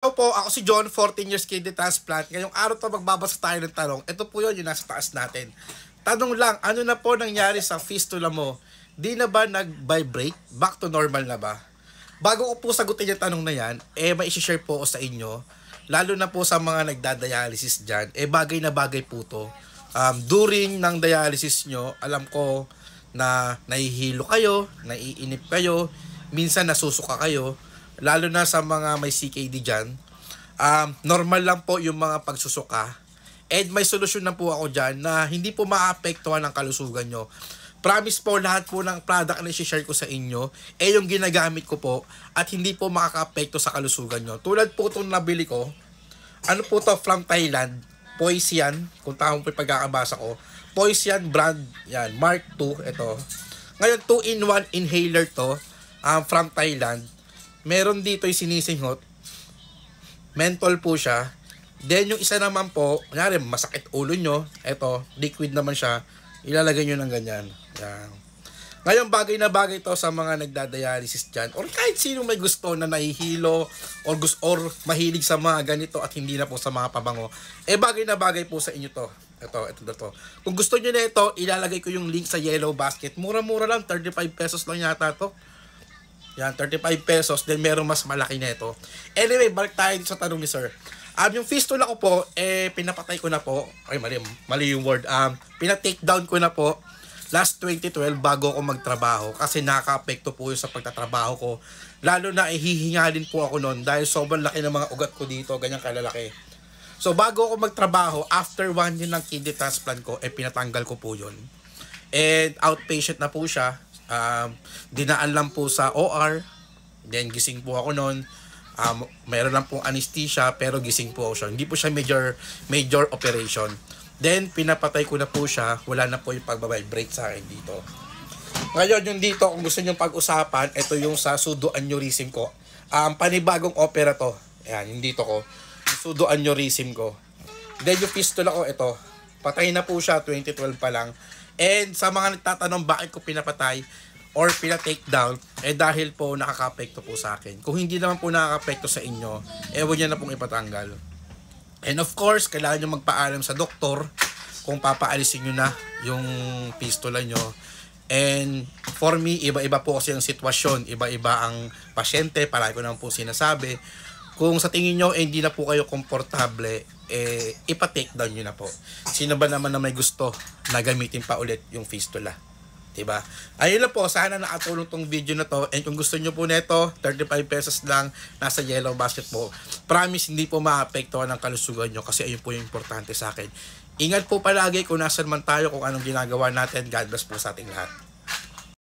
Hello po, ako si John, 14 years kidney transplant. Ngayong araw to magbabasa tayo ng tanong. Ito po yun, yung nasa taas natin. Tanong lang, ano na po nangyari sa fistula mo? Di na ba nag-vibrate? Back to normal na ba? Bago ko po sagutin yung tanong na yan, may isi-share po ako sa inyo. Lalo na po sa mga nagda-dialysis dyan, bagay na bagay po to. During ng dialysis nyo, alam ko na nahihilo kayo, naiinip kayo, minsan nasusuka kayo. Lalo na sa mga may CKD dyan, normal lang po yung mga pagsusuka. And may solusyon na po ako dyan na hindi po maapektuhan ang kalusugan nyo. Promise po, lahat po ng product na i-share ko sa inyo, yung ginagamit ko po at hindi po makaka-apekto sa kalusugan nyo. Tulad po itong nabili ko, ano po to from Thailand, Poisian, kung tawag po yung pagkakabasa ko, Poisian brand, yan, Mark II, ito. Ngayon, 2-in-1 inhaler to, from Thailand. Meron dito yung sinisinghot. Menthol po siya. Then yung isa naman po, kunyari masakit ulo nyo. Ito, liquid naman siya. Ilalagay nyo ng ganyan. Yan. Ngayon bagay na bagay to sa mga nagdadialysis dyan. Or kahit sino may gusto na nahihilo or mahilig sa mga ganito at hindi na po sa mga pabango. Bagay na bagay po sa inyo to. Ito na to. Kung gusto nyo na ito, ilalagay ko yung link sa yellow basket. Mura-mura lang, 35 pesos lang yata to. Yan, 35 pesos. Then, meron mas malaki na ito. Anyway, balik tayo sa tanong ni sir. Yung fistula ko po, pinapatay ko na po. Ay, mali yung word. Pina-take down ko na po last 2012 bago ako magtrabaho. Kasi nakaka-apekto po yun sa pagtatrabaho ko. Lalo na, hihingalin po ako noon dahil sobrang laki ng mga ugat ko dito. Ganyan kalalaki. So, bago ako magtrabaho, after 1 year ng kidney transplant ko, pinatanggal ko po yun. And outpatient na po siya. Dinaan lang po sa OR. Then gising po ako noon. Mayroon lang pong anesthesia pero gising po ako siya. Hindi po siya major operation. Then pinapatay ko na po siya. Wala na po yung pagbabibrate sa akin dito. Ngayon yung dito, kung gusto nyo pag-usapan, ito yung sa pseudoaneurysm ko. Panibagong opera to. Ayan, yung dito ko. Yung pseudoaneurysm ko. Then yung fistula ko, ito. Patay na po siya, 2012 pa lang. And sa mga nagtatanong bakit ko pinapatay or pina-take down, dahil po nakaka-apekto po sa akin. Kung hindi naman po nakaka-apekto sa inyo, huwag nyo na pong ipatanggal. And of course, kailangan nyo magpaalam sa doktor kung papaalisin nyo na yung fistula nyo. And for me, iba-iba po kasi ang sitwasyon, iba-iba ang pasyente, palagi ko naman po sinasabi. Kung sa tingin nyo hindi na po kayo komportable, ipa-take down nyo na po. Sino ba naman na may gusto na gamitin pa ulit yung fistula? Diba? Ayun lang po, sana nakatulong tong video na to. And kung gusto nyo po nito, 35 pesos lang, nasa yellow basket po. Promise, hindi po maapektuhan ang kalusugan nyo kasi ayun po yung importante sa akin. Ingat po palagi kung nasan man tayo, kung anong ginagawa natin. God bless po sa ating lahat.